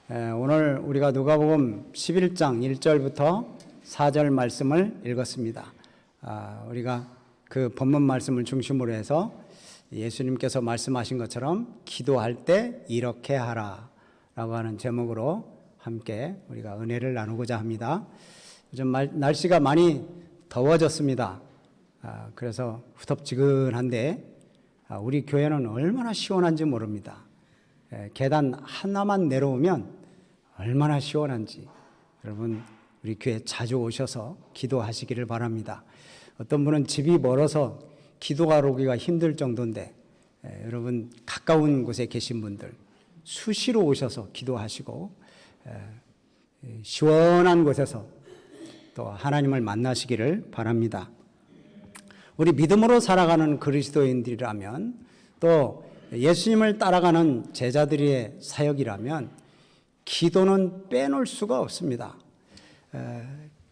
오늘 우리가 누가복음 11장 1절부터 4절 말씀을 읽었습니다. 우리가 그 본문 말씀을 중심으로 해서 예수님께서 말씀하신 것처럼 기도할 때 이렇게 하라 라고 하는 제목으로 함께 우리가 은혜를 나누고자 합니다. 요즘 날씨가 많이 더워졌습니다. 그래서 후덥지근한데 우리 교회는 얼마나 시원한지 모릅니다. 계단 하나만 내려오면 얼마나 시원한지 여러분 우리 교회 자주 오셔서 기도하시기를 바랍니다. 어떤 분은 집이 멀어서 기도하러 오기가 힘들 정도인데 여러분 가까운 곳에 계신 분들 수시로 오셔서 기도하시고 시원한 곳에서 또 하나님을 만나시기를 바랍니다. 우리 믿음으로 살아가는 그리스도인들이라면 또 예수님을 따라가는 제자들의 사역이라면 기도는 빼놓을 수가 없습니다.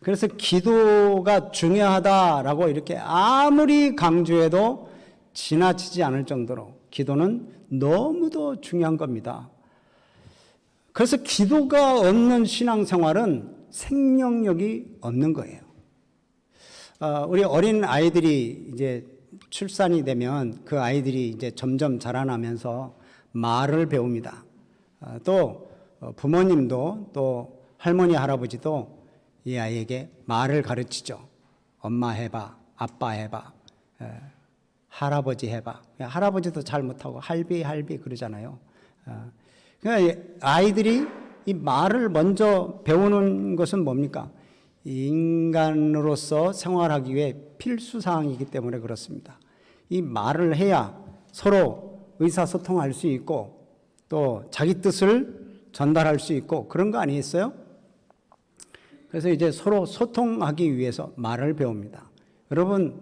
그래서 기도가 중요하다라고 이렇게 아무리 강조해도 지나치지 않을 정도로 기도는 너무도 중요한 겁니다. 그래서 기도가 없는 신앙생활은 생명력이 없는 거예요. 우리 어린 아이들이 이제 출산이 되면 그 아이들이 이제 점점 자라나면서 말을 배웁니다. 또 부모님도 또 할머니 할아버지도 이 아이에게 말을 가르치죠. 엄마 해봐, 아빠 해봐, 할아버지 해봐. 할아버지도 잘 못하고 할비 그러잖아요. 그러니까 아이들이 이 말을 먼저 배우는 것은 뭡니까? 인간으로서 생활하기 위해 필수사항이기 때문에 그렇습니다. 이 말을 해야 서로 의사소통할 수 있고 또 자기 뜻을 전달할 수 있고 그런 거 아니겠어요? 그래서 이제 서로 소통하기 위해서 말을 배웁니다. 여러분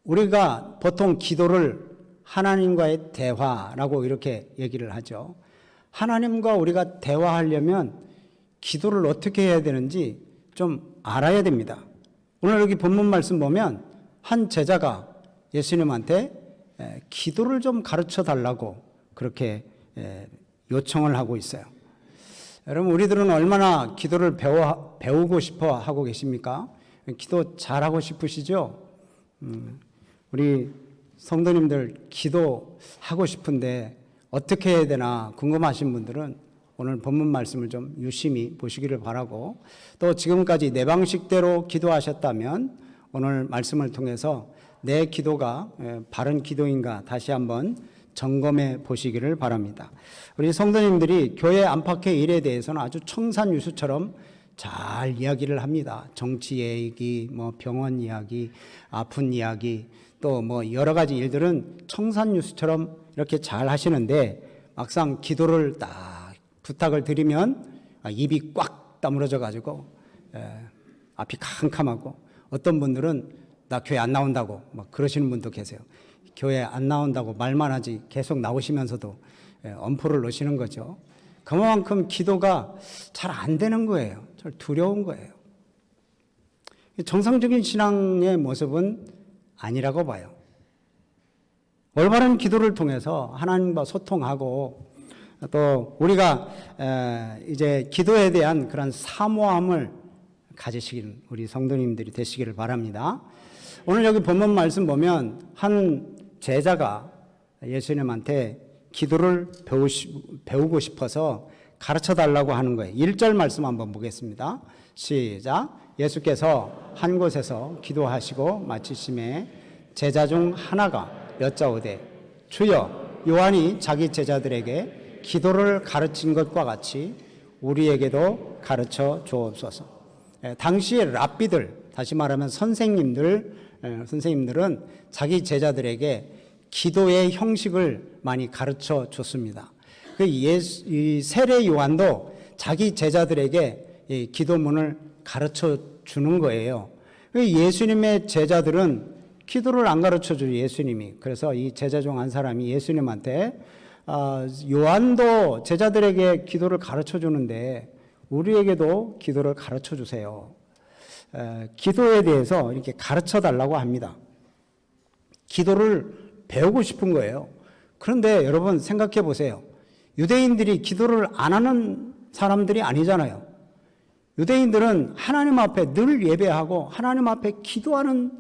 우리가 보통 기도를 하나님과의 대화라고 이렇게 얘기를 하죠. 하나님과 우리가 대화하려면 기도를 어떻게 해야 되는지 좀 알아야 됩니다. 오늘 여기 본문 말씀 보면 한 제자가 예수님한테 기도를 좀 가르쳐 달라고 그렇게 요청을 하고 있어요. 여러분 우리들은 얼마나 기도를 배우고 싶어 하고 계십니까? 기도 잘하고 싶으시죠? 우리 성도님들 기도하고 싶은데 어떻게 해야 되나 궁금하신 분들은 오늘 본문 말씀을 좀 유심히 보시기를 바라고 또 지금까지 내 방식대로 기도하셨다면 오늘 말씀을 통해서 내 기도가 바른 기도인가 다시 한번 점검해 보시기를 바랍니다. 우리 성도님들이 교회 안팎의 일에 대해서는 아주 청산유수처럼 잘 이야기를 합니다. 정치 얘기, 뭐 병원 이야기, 아픈 이야기, 또 뭐 여러 가지 일들은 청산유수처럼 이렇게 잘 하시는데 막상 기도를 딱 부탁을 드리면 입이 꽉 다물어져 가지고 앞이 캄캄하고 어떤 분들은 나 교회 안 나온다고 막 그러시는 분도 계세요. 교회 안 나온다고 말만 하지 계속 나오시면서도 엄포를 놓으시는 거죠. 그만큼 기도가 잘 안 되는 거예요. 잘 두려운 거예요. 정상적인 신앙의 모습은 아니라고 봐요. 올바른 기도를 통해서 하나님과 소통하고 또 우리가 이제 기도에 대한 그런 사모함을 가지시는 우리 성도님들이 되시기를 바랍니다. 오늘 여기 본문 말씀 보면 한 제자가 예수님한테 기도를 배우고 싶어서 가르쳐 달라고 하는 거예요. 1절 말씀 한번 보겠습니다. 시작. 예수께서 한 곳에서 기도하시고 마치심에 제자 중 하나가 여짜오되 주여 요한이 자기 제자들에게 기도를 가르친 것과 같이 우리에게도 가르쳐 주옵소서. 당시의 랍비들 다시 말하면 선생님들은 자기 제자들에게 기도의 형식을 많이 가르쳐 줬습니다. 이 세례 요한도 자기 제자들에게 이 기도문을 가르쳐 주는 거예요. 예수님의 제자들은 기도를 안 가르쳐 줘요, 예수님이. 그래서 이 제자 중 한 사람이 예수님한테 요한도 제자들에게 기도를 가르쳐 주는데 우리에게도 기도를 가르쳐 주세요. 기도에 대해서 이렇게 가르쳐 달라고 합니다. 기도를 배우고 싶은 거예요. 그런데 여러분 생각해 보세요. 유대인들이 기도를 안 하는 사람들이 아니잖아요. 유대인들은 하나님 앞에 늘 예배하고 하나님 앞에 기도하는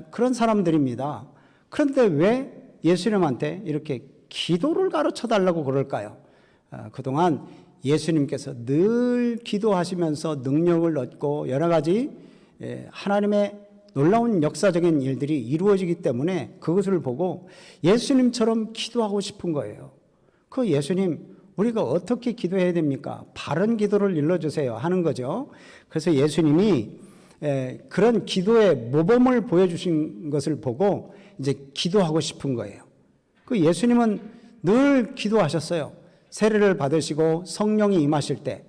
그런 사람들입니다. 그런데 왜 예수님한테 이렇게 기도를 가르쳐 달라고 그럴까요? 그동안 예수님께서 늘 기도하시면서 능력을 얻고 여러 가지 하나님의 놀라운 역사적인 일들이 이루어지기 때문에 그것을 보고 예수님처럼 기도하고 싶은 거예요. 그 예수님, 우리가 어떻게 기도해야 됩니까? 바른 기도를 일러주세요 하는 거죠. 그래서 예수님이 그런 기도의 모범을 보여주신 것을 보고 이제 기도하고 싶은 거예요. 그 예수님은 늘 기도하셨어요. 세례를 받으시고 성령이 임하실 때,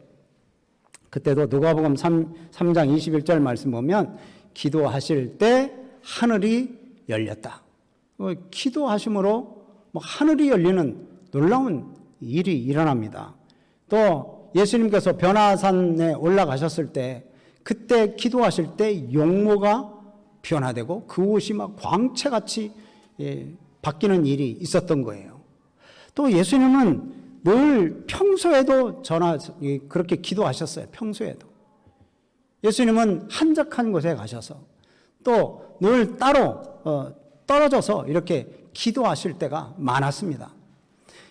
그때도 누가복음 3장 21절 말씀 보면 기도하실 때 하늘이 열렸다. 기도하심으로 하늘이 열리는 놀라운 일이 일어납니다. 또 예수님께서 변화산에 올라가셨을 때, 그때 기도하실 때 용모가 변화되고 그 옷이 막 광채같이 바뀌는 일이 있었던 거예요. 또 예수님은 늘 평소에도 그렇게 기도하셨어요. 평소에도. 예수님은 한적한 곳에 가셔서 또 늘 따로 떨어져서 이렇게 기도하실 때가 많았습니다.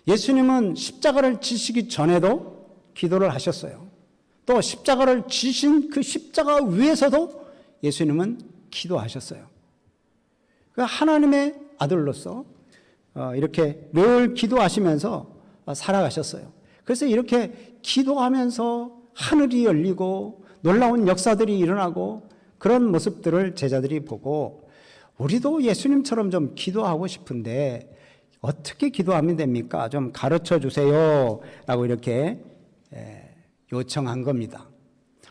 예수님은 십자가를 지시기 전에도 기도를 하셨어요. 또 십자가를 지신 그 십자가 위에서도 예수님은 기도하셨어요. 하나님의 아들로서 이렇게 늘 기도하시면서 살아가셨어요. 그래서 이렇게 기도하면서 하늘이 열리고 놀라운 역사들이 일어나고 그런 모습들을 제자들이 보고 우리도 예수님처럼 좀 기도하고 싶은데 어떻게 기도하면 됩니까? 좀 가르쳐 주세요 라고 이렇게 요청한 겁니다.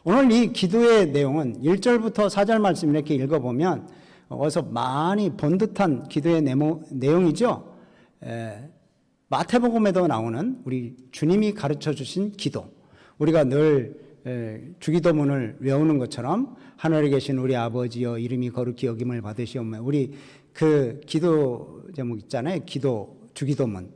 오늘 이 기도의 내용은 1절부터 4절 말씀 이렇게 읽어보면 어디서 많이 본 듯한 기도의 내용이죠. 마태복음에도 나오는 우리 주님이 가르쳐 주신 기도, 우리가 늘 주기도문을 외우는 것처럼 하늘에 계신 우리 아버지여 이름이 거룩히 여김을 받으시오며, 우리 그 기도 제목 있잖아요. 주기도문.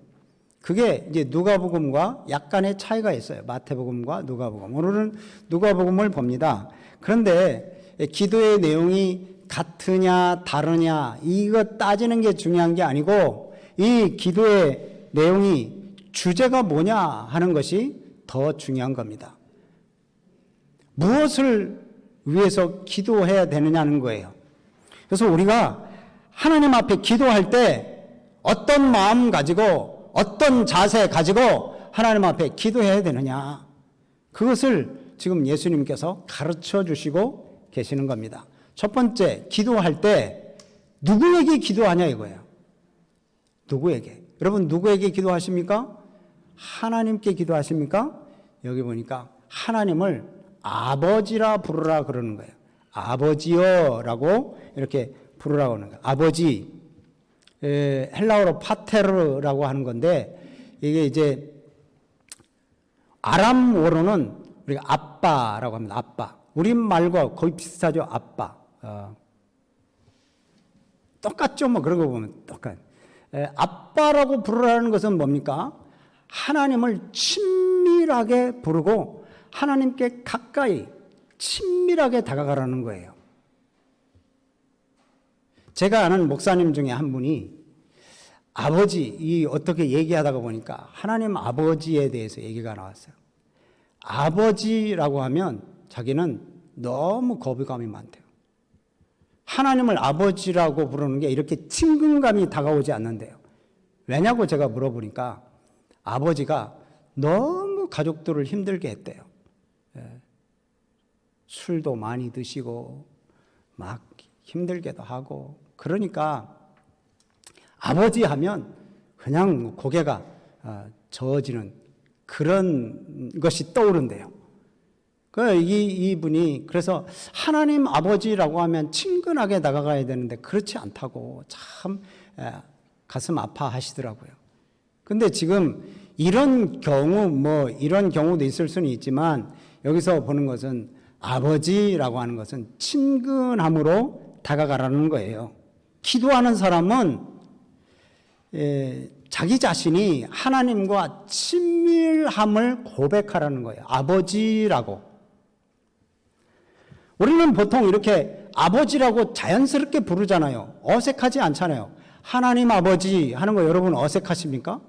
그게 이제 누가복음과 약간의 차이가 있어요. 마태복음과 누가복음. 오늘은 누가복음을 봅니다. 그런데 기도의 내용이 같으냐 다르냐 이거 따지는 게 중요한 게 아니고 이 기도의 내용이 주제가 뭐냐 하는 것이 더 중요한 겁니다. 무엇을 위해서 기도해야 되느냐는 거예요. 그래서 우리가 하나님 앞에 기도할 때 어떤 마음 가지고 어떤 자세 가지고 하나님 앞에 기도해야 되느냐, 그것을 지금 예수님께서 가르쳐 주시고 계시는 겁니다. 첫 번째, 기도할 때 누구에게 기도하냐 이거예요. 누구에게? 여러분 누구에게 기도하십니까? 하나님께 기도하십니까? 여기 보니까 하나님을 아버지라 부르라 그러는 거예요. 아버지여 라고 이렇게 부르라고 하는 거예요. 아버지, 헬라어로 파테르라고 하는 건데 이게 이제 아람어로는 우리가 아빠라고 합니다. 아빠. 우리말과 거의 비슷하죠. 아빠. 똑같죠. 뭐 그런 거 보면 똑같. 아빠라고 부르라는 것은 뭡니까? 하나님을 친밀하게 부르고 하나님께 가까이 친밀하게 다가가라는 거예요. 제가 아는 목사님 중에 한 분이 아버지 어떻게 얘기하다가 보니까 하나님 아버지에 대해서 얘기가 나왔어요. 아버지라고 하면 자기는 너무 거부감이 많대요. 하나님을 아버지라고 부르는 게 이렇게 친근감이 다가오지 않는데요. 왜냐고 제가 물어보니까 아버지가 너무 가족들을 힘들게 했대요. 술도 많이 드시고 막 힘들게도 하고, 그러니까 아버지 하면 그냥 고개가 저어지는 그런 것이 떠오른대요. 이분이 그래서 하나님 아버지라고 하면 친근하게 다가가야 되는데 그렇지 않다고 참 가슴 아파하시더라고요. 근데 지금 이런 경우도 있을 수는 있지만 여기서 보는 것은 아버지라고 하는 것은 친근함으로 다가가라는 거예요. 기도하는 사람은 자기 자신이 하나님과 친밀함을 고백하라는 거예요. 아버지라고. 우리는 보통 이렇게 아버지라고 자연스럽게 부르잖아요. 어색하지 않잖아요. 하나님 아버지 하는 거 여러분 어색하십니까?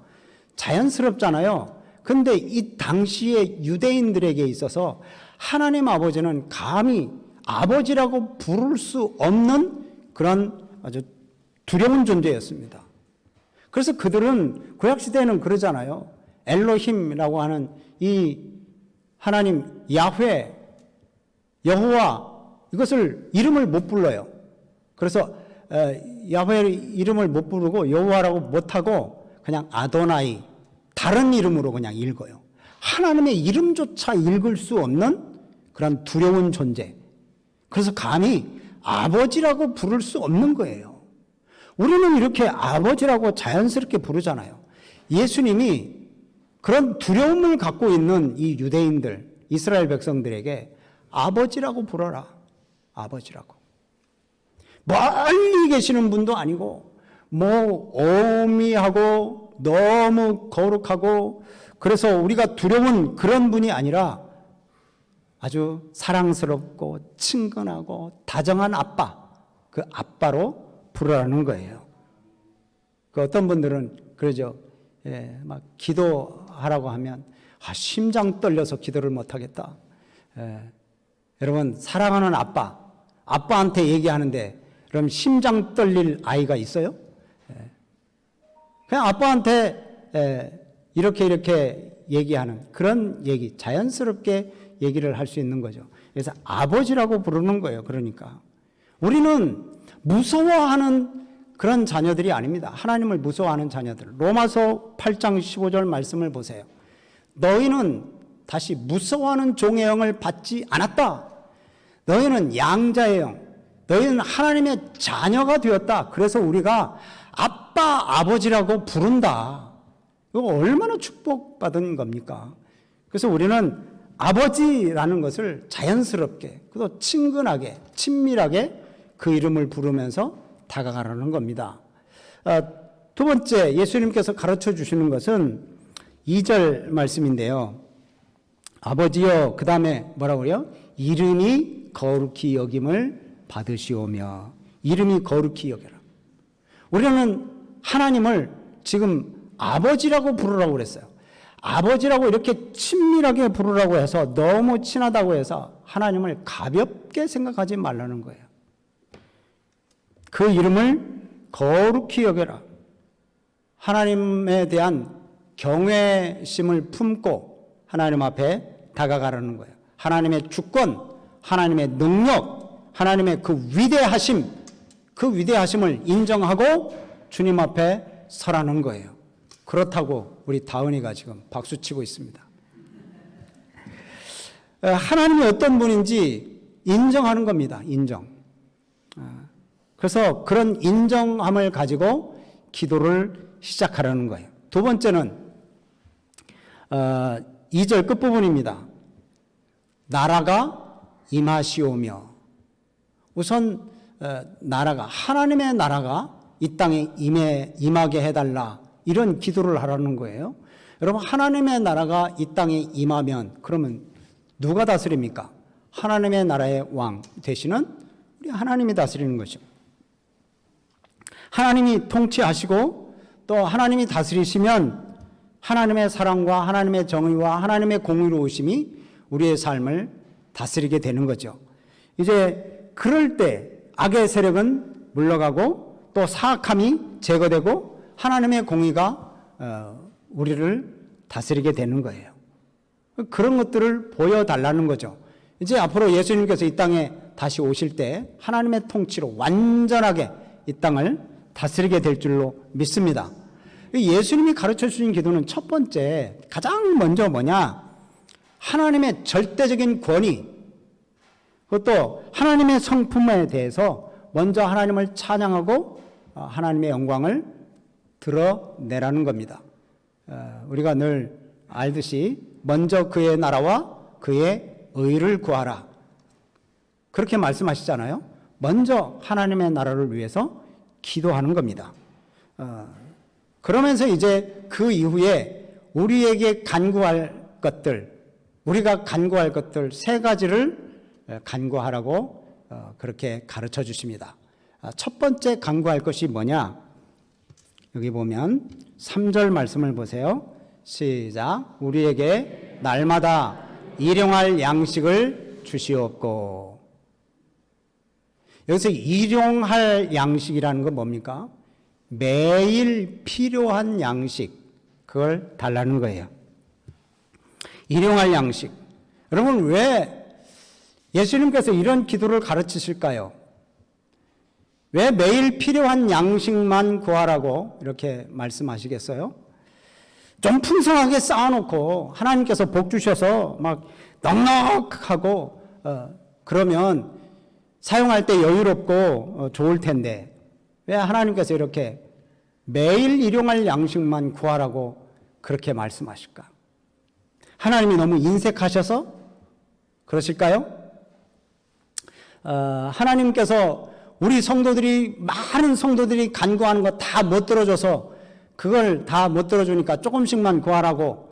자연스럽잖아요. 근데 이 당시에 유대인들에게 있어서 하나님 아버지는 감히 아버지라고 부를 수 없는 그런 아주 두려운 존재였습니다. 그래서 그들은 구약시대에는 그러잖아요. 엘로힘이라고 하는 이 하나님 야훼, 여호와 이것을 이름을 못 불러요. 그래서 야훼 이름을 못 부르고 여호와라고 못하고 그냥 아도나이 다른 이름으로 그냥 읽어요. 하나님의 이름조차 읽을 수 없는 그런 두려운 존재. 그래서 감히 아버지라고 부를 수 없는 거예요. 우리는 이렇게 아버지라고 자연스럽게 부르잖아요. 예수님이 그런 두려움을 갖고 있는 이 유대인들, 이스라엘 백성들에게 아버지라고 불어라. 아버지라고. 멀리 계시는 분도 아니고 뭐 오미하고 너무 거룩하고 그래서 우리가 두려운 그런 분이 아니라 아주 사랑스럽고 친근하고 다정한 아빠, 그 아빠로 부르라는 거예요. 그 어떤 분들은 그러죠. 예, 막 기도하라고 하면 심장 떨려서 기도를 못 하겠다. 여러분 사랑하는 아빠한테 얘기하는데 그럼 심장 떨릴 아이가 있어요? 그냥 아빠한테 이렇게 얘기하는 그런 얘기, 자연스럽게 얘기를 할 수 있는 거죠. 그래서 아버지라고 부르는 거예요. 그러니까 우리는 무서워하는 그런 자녀들이 아닙니다. 하나님을 무서워하는 자녀들. 로마서 8장 15절 말씀을 보세요. 너희는 다시 무서워하는 종의 영을 받지 않았다. 너희는 양자의 영, 너희는 하나님의 자녀가 되었다. 그래서 우리가 아빠, 아버지라고 부른다. 이거 얼마나 축복받은 겁니까? 그래서 우리는 아버지라는 것을 자연스럽게, 또 친근하게, 친밀하게 그 이름을 부르면서 다가가라는 겁니다. 두 번째 예수님께서 가르쳐 주시는 것은 2절 말씀인데요. 아버지여, 그 다음에 뭐라고요? 이름이 거룩히 여김을 받으시오며. 이름이 거룩히 여겨라. 우리는 하나님을 지금 아버지라고 부르라고 그랬어요. 아버지라고 이렇게 친밀하게 부르라고 해서 너무 친하다고 해서 하나님을 가볍게 생각하지 말라는 거예요. 그 이름을 거룩히 여겨라. 하나님에 대한 경외심을 품고 하나님 앞에 다가가라는 거예요. 하나님의 주권, 하나님의 능력, 하나님의 그 위대하심, 그 위대하심을 인정하고 주님 앞에 서라는 거예요. 그렇다고 우리 다은이가 지금 박수치고 있습니다. 하나님이 어떤 분인지 인정하는 겁니다. 인정. 그래서 그런 인정함을 가지고 기도를 시작하라는 거예요. 두 번째는 2절 끝부분입니다. 나라가 임하시오며. 우선 나라가, 하나님의 나라가 이 땅에 임하게 해달라, 이런 기도를 하라는 거예요. 여러분, 하나님의 나라가 이 땅에 임하면 그러면 누가 다스립니까? 하나님의 나라의 왕 되시는 우리 하나님이 다스리는 것이죠. 하나님이 통치하시고 또 하나님이 다스리시면 하나님의 사랑과 하나님의 정의와 하나님의 공의로우심이 우리의 삶을 다스리게 되는 거죠. 이제 그럴 때 악의 세력은 물러가고 또 사악함이 제거되고 하나님의 공의가 우리를 다스리게 되는 거예요. 그런 것들을 보여달라는 거죠. 이제 앞으로 예수님께서 이 땅에 다시 오실 때 하나님의 통치로 완전하게 이 땅을 다스리게 될 줄로 믿습니다. 예수님이 가르쳐 주신 기도는 첫 번째, 가장 먼저 뭐냐? 하나님의 절대적인 권위, 그것도 하나님의 성품에 대해서 먼저 하나님을 찬양하고 하나님의 영광을 드러내라는 겁니다. 우리가 늘 알듯이 먼저 그의 나라와 그의 의를 구하라, 그렇게 그러면서 이제 그 이후에 우리에게 간구할 것들, 우리가 간구할 것들 세 가지를 간구하라고 그렇게 가르쳐 주십니다. 첫 번째 간구할 것이 뭐냐? 여기 보면 3절 말씀을 보세요. 시작. 우리에게 날마다 일용할 양식을 주시옵고. 여기서 일용할 양식이라는 건 뭡니까? 매일 필요한 양식, 그걸 달라는 거예요. 일용할 양식. 여러분, 왜 예수님께서 이런 기도를 가르치실까요? 왜 매일 필요한 양식만 구하라고 이렇게 말씀하시겠어요? 좀 풍성하게 쌓아놓고 하나님께서 복 주셔서 막 넉넉하고 그러면 사용할 때 여유롭고 좋을 텐데 왜 하나님께서 이렇게 매일 일용할 양식만 구하라고 그렇게 말씀하실까? 하나님이 너무 인색하셔서 그러실까요? 하나님께서 우리 성도들이, 많은 성도들이 간구하는 거 다 못 들어줘서 그걸 다 못 들어주니까 조금씩만 구하라고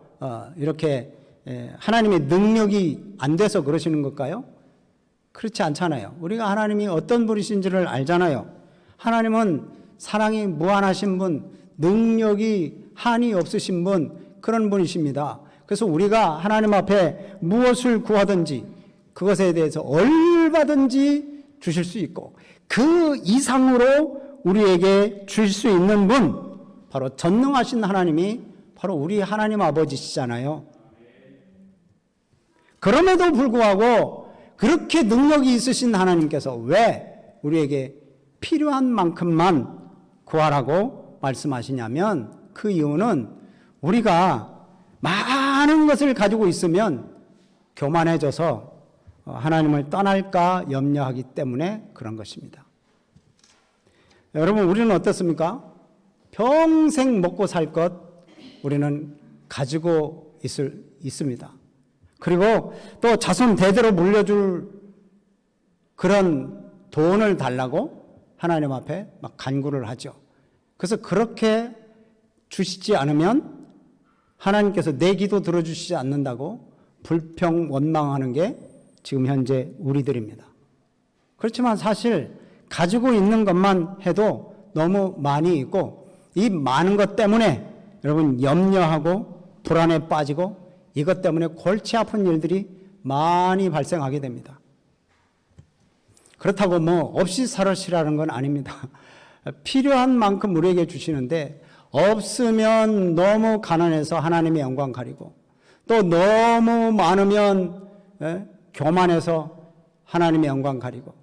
이렇게 하나님의 능력이 안 돼서 그러시는 걸까요? 그렇지 않잖아요. 우리가 하나님이 어떤 분이신지를 알잖아요. 하나님은 사랑이 무한하신 분, 능력이 한이 없으신 분, 그런 분이십니다. 그래서 우리가 하나님 앞에 무엇을 구하든지 그것에 대해서 얼마든지 주실 수 있고 그 이상으로 우리에게 주실 수 있는 분, 바로 전능하신 하나님이 바로 우리 하나님 아버지시잖아요. 그럼에도 불구하고 그렇게 능력이 있으신 하나님께서 왜 우리에게 필요한 만큼만 구하라고 말씀하시냐면 그 이유는 우리가 많은 것을 가지고 있으면 교만해져서 하나님을 떠날까 염려하기 때문에 그런 것입니다. 여러분, 우리는 어떻습니까? 평생 먹고 살 것 우리는 가지고 있습니다. 그리고 또 자손 대대로 물려줄 그런 돈을 달라고 하나님 앞에 막 간구를 하죠. 그래서 그렇게 주시지 않으면 하나님께서 내 기도 들어주시지 않는다고 불평 원망하는 게 지금 현재 우리들입니다. 그렇지만 사실 가지고 있는 것만 해도 너무 많이 있고 이 많은 것 때문에 여러분 염려하고 불안에 빠지고 이것 때문에 골치 아픈 일들이 많이 발생하게 됩니다. 그렇다고 뭐 없이 살으시라는 건 아닙니다. 필요한 만큼 우리에게 주시는데 없으면 너무 가난해서 하나님의 영광 가리고 또 너무 많으면 교만해서 하나님의 영광 가리고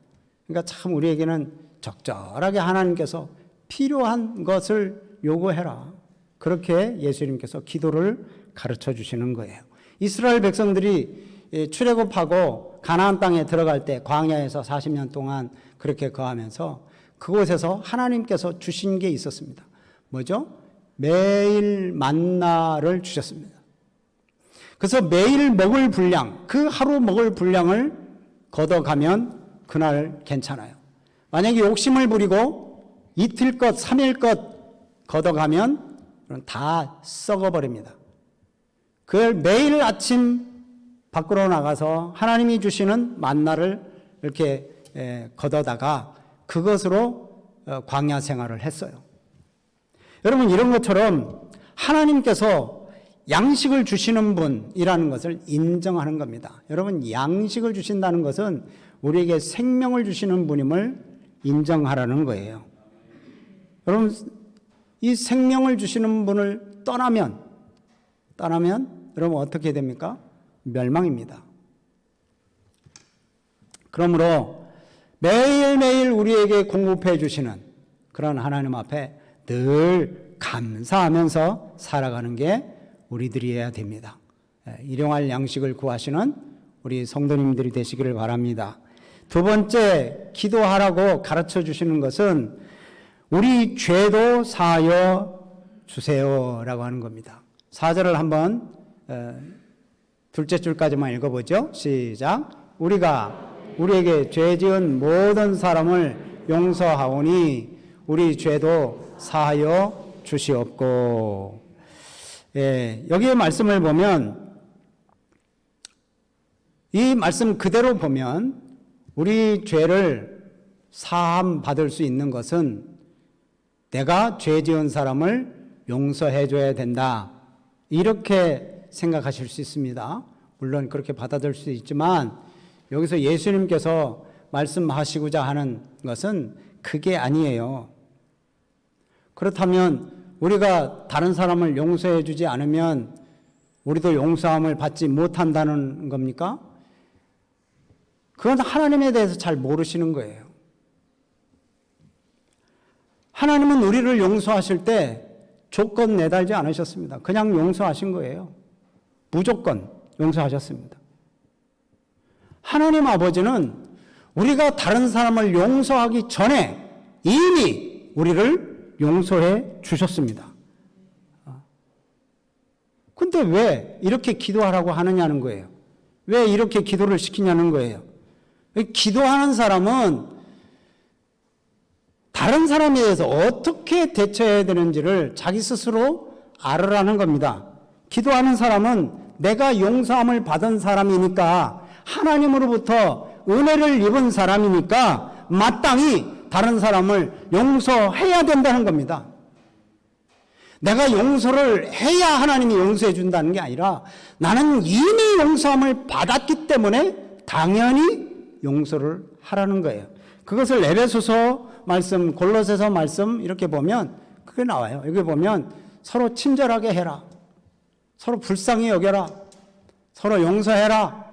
그러니까 참 우리에게는 적절하게 하나님께서 필요한 것을 요구해라. 그렇게 예수님께서 기도를 가르쳐 주시는 거예요. 이스라엘 백성들이 출애굽하고 가나안 땅에 들어갈 때 광야에서 40년 동안 그렇게 거하면서 그곳에서 하나님께서 주신 게 있었습니다. 뭐죠? 매일 만나를 주셨습니다. 그래서 매일 먹을 분량, 그 하루 먹을 분량을 걷어가면 그날 괜찮아요. 만약에 욕심을 부리고 이틀 것, 3일 것 걷어가면 다 썩어버립니다. 그걸 매일 아침 밖으로 나가서 하나님이 주시는 만나를 이렇게 걷어다가 그것으로 광야 생활을 했어요. 여러분, 이런 것처럼 하나님께서 양식을 주시는 분이라는 것을 인정하는 겁니다. 여러분, 양식을 주신다는 것은 우리에게 생명을 주시는 분임을 인정하라는 거예요. 여러분, 이 생명을 주시는 분을 떠나면 여러분 어떻게 됩니까? 멸망입니다. 그러므로 매일매일 우리에게 공급해 주시는 그런 하나님 앞에 늘 감사하면서 살아가는 게 우리들이어야 됩니다. 일용할 양식을 구하시는 우리 성도님들이 되시기를 바랍니다. 두 번째, 기도하라고 가르쳐 주시는 것은 우리 죄도 사하여 주세요라고 하는 겁니다. 4절을 한번 둘째 줄까지만 읽어보죠. 시작. 우리가 우리에게 죄 지은 모든 사람을 용서하오니 우리 죄도 사하여 주시옵고. 예, 여기의 말씀을 보면, 이 말씀 그대로 보면 우리 죄를 사함 받을 수 있는 것은 내가 죄 지은 사람을 용서해 줘야 된다, 이렇게 생각하실 수 있습니다. 물론 그렇게 받아들일 수 있지만 여기서 예수님께서 말씀하시고자 하는 것은 그게 아니에요. 그렇다면 우리가 다른 사람을 용서해 주지 않으면 우리도 용서함을 받지 못한다는 겁니까? 그건 하나님에 대해서 잘 모르시는 거예요. 하나님은 우리를 용서하실 때 조건 내달지 않으셨습니다. 그냥 용서하신 거예요. 무조건 용서하셨습니다. 하나님 아버지는 우리가 다른 사람을 용서하기 전에 이미 우리를 용서해 주셨습니다. 근데 왜 이렇게 기도하라고 하느냐는 거예요. 왜 이렇게 기도를 시키냐는 거예요. 기도하는 사람은 다른 사람에 대해서 어떻게 대처해야 되는지를 자기 스스로 알으라는 겁니다. 기도하는 사람은 내가 용서함을 받은 사람이니까, 하나님으로부터 은혜를 입은 사람이니까 마땅히 다른 사람을 용서해야 된다는 겁니다. 내가 용서를 해야 하나님이 용서해 준다는 게 아니라 나는 이미 용서함을 받았기 때문에 당연히 용서를 하라는 거예요. 그것을 에베소서 말씀, 골로새서 말씀 이렇게 보면 그게 나와요. 여기 보면 서로 친절하게 해라, 서로 불쌍히 여겨라, 서로 용서해라.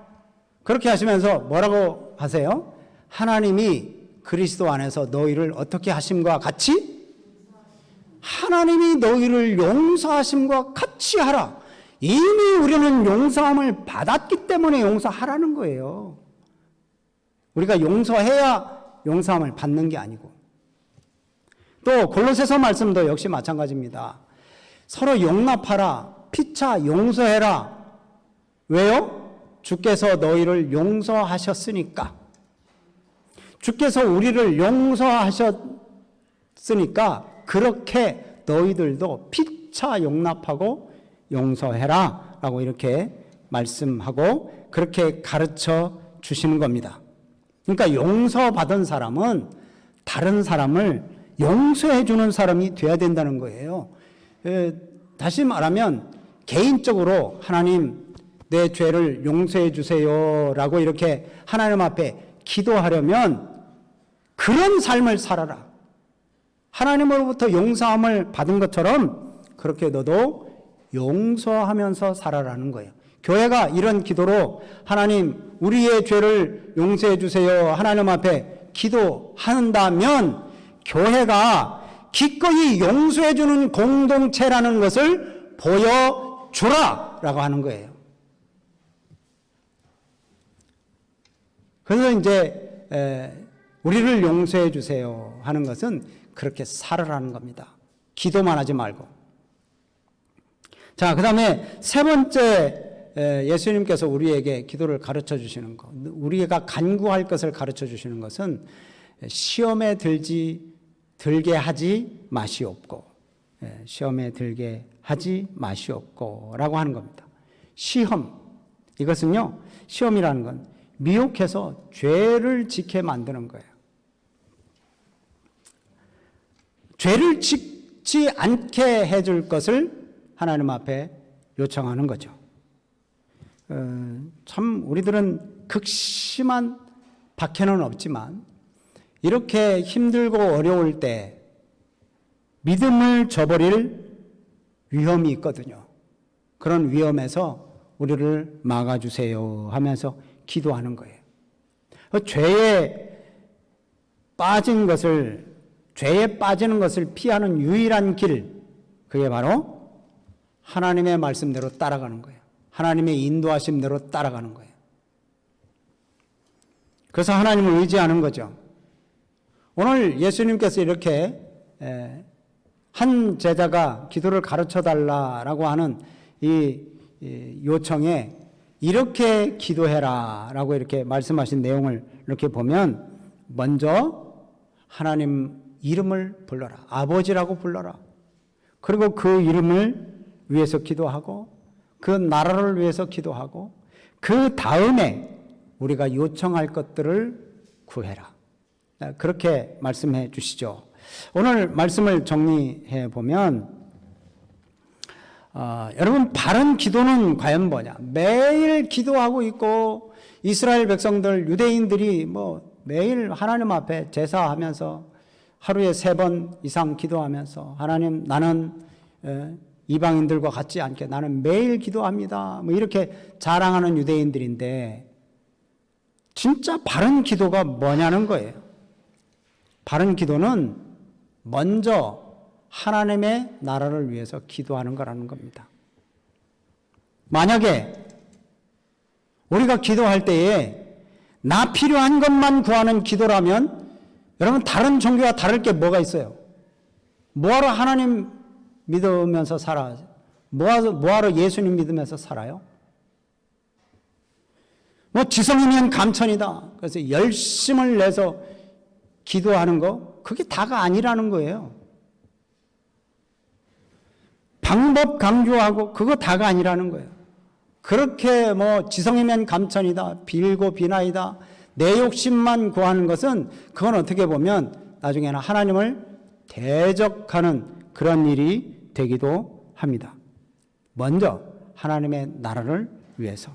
그렇게 하시면서 뭐라고 하세요? 하나님이 그리스도 안에서 너희를 어떻게 하심과 같이, 하나님이 너희를 용서하심과 같이 하라. 이미 우리는 용서함을 받았기 때문에 용서하라는 거예요. 우리가 용서해야 용서함을 받는 게 아니고. 또 골로새서 말씀도 역시 마찬가지입니다. 서로 용납하라, 피차 용서해라. 왜요? 주께서 너희를 용서하셨으니까. 주께서 우리를 용서하셨으니까 그렇게 너희들도 피차 용납하고 용서해라 라고 이렇게 말씀하고 그렇게 가르쳐 주시는 겁니다. 그러니까 용서받은 사람은 다른 사람을 용서해 주는 사람이 돼야 된다는 거예요. 다시 말하면 개인적으로 하나님 내 죄를 용서해 주세요 라고 이렇게 하나님 앞에 기도하려면 그런 삶을 살아라. 하나님으로부터 용서함을 받은 것처럼 그렇게 너도 용서하면서 살아라는 거예요. 교회가 이런 기도로 하나님 우리의 죄를 용서해 주세요 하나님 앞에 기도한다면 교회가 기꺼이 용서해 주는 공동체라는 것을 보여주라 라고 하는 거예요. 그래서 이제 우리를 용서해 주세요 하는 것은 그렇게 살아라는 겁니다. 기도만 하지 말고. 자, 그 다음에 세 번째 예수님께서 우리에게 기도를 가르쳐 주시는 것, 우리가 간구할 것을 가르쳐 주시는 것은 시험에 들게 하지 마시옵고, 시험에 들게 하지 마시옵고 라고 하는 겁니다. 시험, 이것은요, 시험이라는 건 미혹해서 죄를 짓게 만드는 거예요. 죄를 짓지 않게 해줄 것을 하나님 앞에 요청하는 거죠. 참 우리들은 극심한 박해는 없지만 이렇게 힘들고 어려울 때 믿음을 저버릴 위험이 있거든요. 그런 위험에서 우리를 막아주세요 하면서 기도하는 거예요. 죄에 빠지는 것을 피하는 유일한 길, 그게 바로 하나님의 말씀대로 따라가는 거예요. 하나님의 인도하심대로 따라가는 거예요. 그래서 하나님을 의지하는 거죠. 오늘 예수님께서 이렇게 한 제자가 기도를 가르쳐 달라라고 하는 이 요청에 이렇게 기도해라 라고 이렇게 말씀하신 내용을 이렇게 보면 먼저 하나님 이름을 불러라. 아버지라고 불러라. 그리고 그 이름을 위해서 기도하고 그 나라를 위해서 기도하고 그 다음에 우리가 요청할 것들을 구해라. 그렇게 말씀해 주시죠. 오늘 말씀을 정리해 보면 여러분, 바른 기도는 과연 뭐냐? 매일 기도하고 있고 이스라엘 백성들, 유대인들이 매일 하나님 앞에 제사하면서 하루에 3번 이상 기도하면서 하나님, 나는 이방인들과 같지 않게 나는 매일 기도합니다. 이렇게 자랑하는 유대인들인데 진짜 바른 기도가 뭐냐는 거예요. 바른 기도는 먼저 하나님의 나라를 위해서 기도하는 거라는 겁니다. 만약에 우리가 기도할 때에 나 필요한 것만 구하는 기도라면 여러분, 다른 종교와 다를 게 뭐가 있어요? 뭐하러 하나님 믿으면서 살아? 뭐하러 예수님 믿으면서 살아요? 지성이면 감천이다. 그래서 열심을 내서 기도하는 거, 그게 다가 아니라는 거예요. 방법 강조하고 그거 다가 아니라는 거예요. 그렇게 지성이면 감천이다, 빌고 비나이다, 내 욕심만 구하는 것은 그건 어떻게 보면 나중에는 하나님을 대적하는 그런 일이 되기도 합니다. 먼저 하나님의 나라를 위해서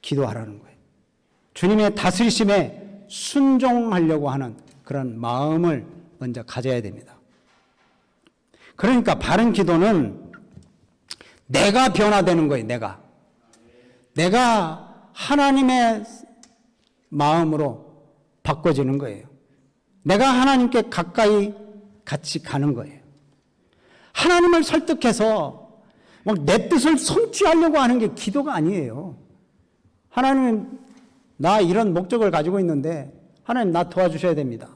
기도하라는 거예요. 주님의 다스리심에 순종하려고 하는 그런 마음을 먼저 가져야 됩니다. 그러니까 바른 기도는 내가 변화되는 거예요. 내가 하나님의 마음으로 바꿔지는 거예요. 내가 하나님께 가까이 같이 가는 거예요. 하나님을 설득해서 내 뜻을 성취하려고 하는 게 기도가 아니에요. 하나님, 나 이런 목적을 가지고 있는데 하나님, 나 도와주셔야 됩니다.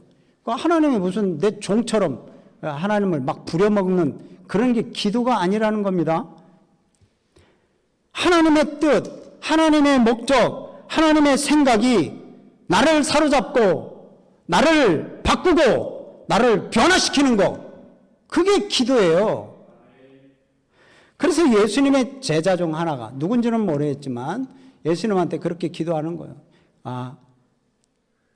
하나님이 무슨 내 종처럼 하나님을 막 부려먹는 그런 게 기도가 아니라는 겁니다. 하나님의 뜻, 하나님의 목적, 하나님의 생각이 나를 사로잡고 나를 바꾸고 나를 변화시키는 거, 그게 기도예요. 그래서 예수님의 제자 중 하나가 누군지는 모르겠지만 예수님한테 그렇게 기도하는 거예요.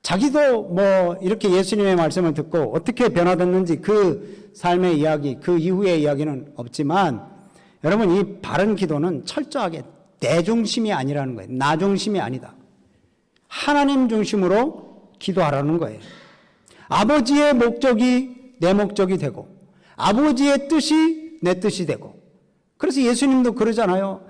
자기도 이렇게 예수님의 말씀을 듣고 어떻게 변화됐는지 그 삶의 이야기, 그 이후의 이야기는 없지만 여러분, 이 바른 기도는 철저하게 내 중심이 아니라는 거예요. 나 중심이 아니다. 하나님 중심으로 기도하라는 거예요. 아버지의 목적이 내 목적이 되고 아버지의 뜻이 내 뜻이 되고, 그래서 예수님도 그러잖아요.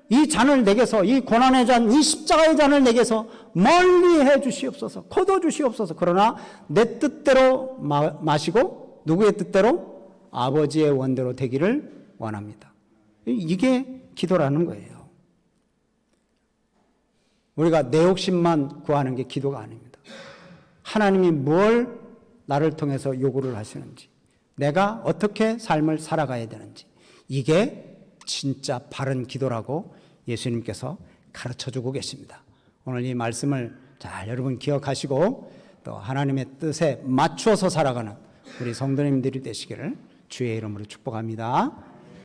이 잔을 내게서, 이 고난의 잔, 이 십자가의 잔을 내게서 멀리 해 주시옵소서, 거둬 주시옵소서. 그러나 내 뜻대로 마시고 누구의 뜻대로? 아버지의 원대로 되기를 원합니다. 이게 기도라는 거예요. 우리가 내 욕심만 구하는 게 기도가 아닙니다. 하나님이 뭘 나를 통해서 요구를 하시는지, 내가 어떻게 삶을 살아가야 되는지, 이게 진짜 바른 기도라고 예수님께서 가르쳐주고 계십니다. 오늘 이 말씀을 잘 여러분 기억하시고 또 하나님의 뜻에 맞추어서 살아가는 우리 성도님들이 되시기를 주의 이름으로 축복합니다.